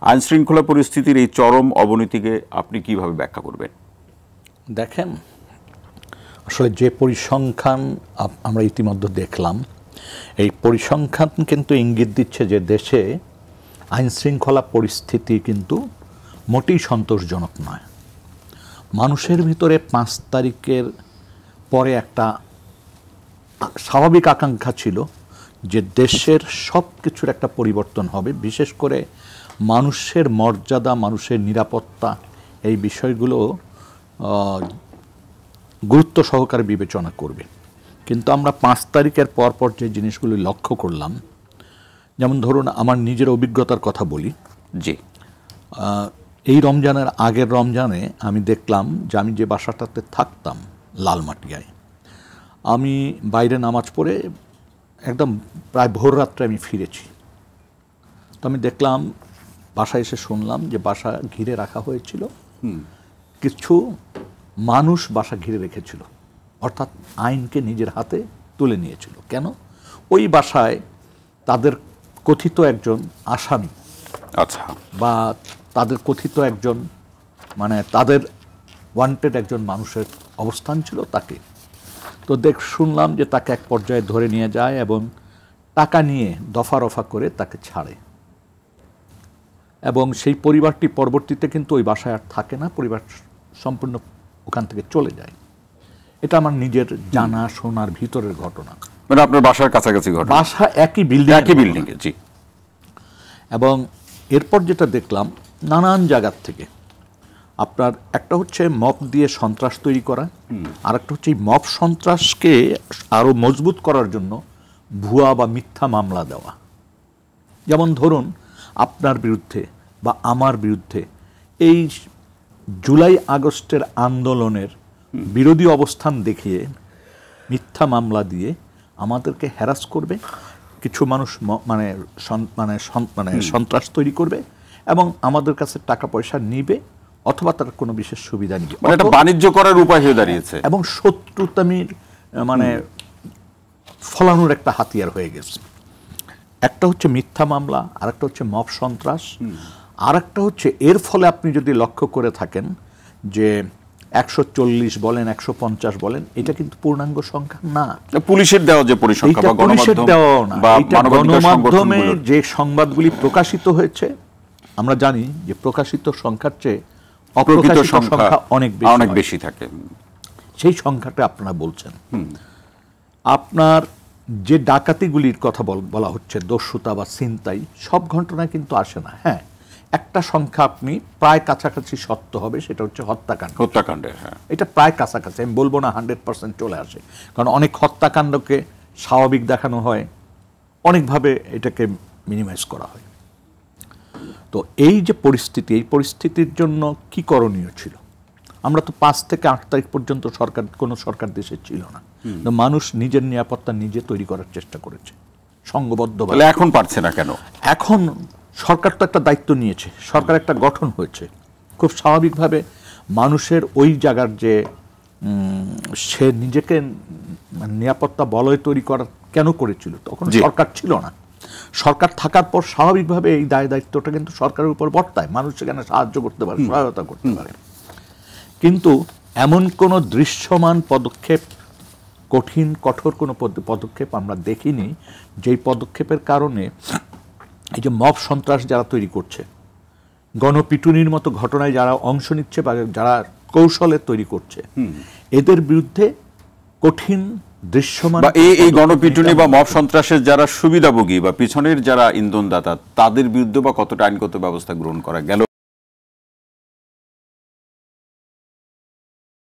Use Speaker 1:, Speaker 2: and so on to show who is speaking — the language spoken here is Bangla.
Speaker 1: আইন শৃঙ্খলা পরিস্থিতির এই চরম অবনতিকে আপনি কিভাবে ব্যাখ্যা করবেন?
Speaker 2: দেখেন, আসলে যে পরিসংখ্যান আমরা ইতিমধ্যে দেখলাম, এই পরিসংখ্যান কিন্তু ইঙ্গিত দিচ্ছে যে দেশে আইন শৃঙ্খলা পরিস্থিতি কিন্তু মোটেই সন্তোষজনক নয়। মানুষের ভিতরে 5 তারিখের পরে একটা স্বাভাবিক আকাঙ্ক্ষা ছিল যে দেশের সব কিছুর একটা পরিবর্তন হবে, বিশেষ করে মানুষের মর্যাদা, মানুষের নিরাপত্তা, এই বিষয়গুলো গুরুত্ব সহকারে বিবেচনা করবে। কিন্তু আমরা 5 তারিখের পরপর যে জিনিসগুলি লক্ষ্য করলাম, যেমন ধরুন আমার নিজের অভিজ্ঞতার কথা বলি।
Speaker 1: জি,
Speaker 2: এই রমজানের আগের রমজানে আমি দেখলাম যে আমি যে বাসাটাতে থাকতাম লালমাটিয়ায়, আমি বাইরে নামাজ পড়ে একদম প্রায় ভোর রাত্রে আমি ফিরেছি। তো আমি দেখলাম, বাসায় এসে শুনলাম যে বাসা ঘিরে রাখা হয়েছিল, কিছু মানুষ বাসা ঘিরে রেখেছিল, অর্থাৎ আইনকে নিজের হাতে তুলে নিয়েছিল। কেন? ওই বাসায় তাদের কথিত একজন আসামি,
Speaker 1: আচ্ছা,
Speaker 2: বা তাদের কথিত একজন, মানে তাদের ওয়ান্টেড একজন মানুষের অবস্থান ছিল, তাকে তো শুনলাম যে তাকে এক পর্যায়ে ধরে নিয়ে যায় এবং টাকা নিয়ে দফা রফা করে তাকে ছাড়ে, এবং সেই পরিবারটি পরবর্তীতে কিন্তু ওই বাসায় আর থাকে না, পরিবার সম্পূর্ণ ওখান থেকে চলে যায়। এটা আমার নিজের জানা শোনার ভিতরের ঘটনা।
Speaker 1: মানে আপনার বাসার কাছাকাছি ঘটনা?
Speaker 2: বাসা একই বিল্ডিংয়ে।
Speaker 1: জি।
Speaker 2: এবং এরপর যেটা দেখলাম, নানান জায়গার থেকে আপনার একটা হচ্ছে মব দিয়ে সন্ত্রাস তৈরি করা, আর একটা হচ্ছে এই মব সন্ত্রাসকে আরও মজবুত করার জন্য ভুয়া বা মিথ্যা মামলা দেওয়া। যেমন ধরুন আপনার বিরুদ্ধে বা আমার বিরুদ্ধে এই জুলাই আগস্টের আন্দোলনের বিরোধী অবস্থান দেখিয়ে মিথ্যা মামলা দিয়ে আমাদেরকে হ্যারাস করবে, কিছু মানুষ মানে সন্ত্রাস তৈরি করবে এবং আমাদের কাছে টাকা পয়সা নিবে, অথবা তার কোনো বিশেষ সুবিধা নিবে,
Speaker 1: মানে এটা বাণিজ্য করার উপায় হয়ে দাঁড়িয়েছে
Speaker 2: এবং শত্রুতামির মানে ফলানোর একটা হাতিয়ার হয়ে গেছে। একটা হচ্ছে মিথ্যা মামলা, আর একটা হচ্ছে মব সন্ত্রাস, আর একটা হচ্ছে এর ফলে আপনি যদি লক্ষ্য করে থাকেন যে 140 বলেন 150 বলেন, এটা কিন্তু পূর্ণাঙ্গ সংখ্যা না।
Speaker 1: পুলিশের দেওয়া যে পরিসংখ্যান বা
Speaker 2: গণমাধ্যমে যে সংবাদগুলি প্রকাশিত হয়েছে, আমরা জানি যে প্রকাশিত সংখ্যার চেয়ে অপ্রকাশিত সংখ্যা অনেক বেশি থাকে। সেই সংখ্যাটা আপনারা বলছেন। আপনার যে ডাকাতিগুলির কথা বলা হচ্ছে, দস্যুতা বা ছিনতাই, সব ঘটনা কিন্তু আসে না। হ্যাঁ, একটা সংখ্যা আপনি প্রায় কাছাকাছি সত্য হবে, সেটা হচ্ছে হত্যাকাণ্ডের। হ্যাঁ, এটা প্রায় কাছাকাছি, আমি বলবো না 100% চলে আসে, কারণ অনেক হত্যাকাণ্ডকে স্বাভাবিক দেখানো হয়, অনেকভাবে এটাকে মিনিমাইজ করা হয়। তো এই যে পরিস্থিতি, এই পরিস্থিতির জন্য কি করণীয় ছিল? আমরা তো 5 থেকে 8 তারিখ পর্যন্ত কোনো সরকার দেশে ছিল না। মানুষ নিজের নিরাপত্তা নিজে তৈরি করার চেষ্টা করেছে সংঘবদ্ধভাবে।
Speaker 1: এখন পারছে না কেন?
Speaker 2: এখন সরকার তো একটা দায়িত্ব নিয়েছে, সরকার একটা গঠন হয়েছে, খুব স্বাভাবিকভাবে মানুষের ওই জায়গার যে সে নিজেকে নিরাপত্তা বলয় তৈরি করার কেন করেছিল, তখন সরকার ছিল না। সরকার থাকার পর স্বাভাবিকভাবে এই দায়িত্বটা কিন্তু সরকারের উপর বর্তায়, মানুষ সেখানে সাহায্য করতে পারে, সহায়তা করতে পারে। কিন্তু এমন কোনো দৃশ্যমান পদক্ষেপ, কঠোর কোনো পদক্ষেপ আমরা দেখিনি, যেই পদক্ষেপের কারণে এই যে মব সন্ত্রাস যারা তৈরি করছে, গণপিটুনির মতো ঘটনায় যারা অংশ নিচ্ছে বা যারা কৌশলে তৈরি করছে, এদের বিরুদ্ধে কঠিন দৃশ্যমান
Speaker 1: এই গণপিটুনি বা মব সন্ত্রাসের যারা সুবিধাভোগী বা পিছনের যারা ইন্ধনদাতা, তাদের বিরুদ্ধে বা কতটা আইনগত ব্যবস্থা গ্রহণ করা গেল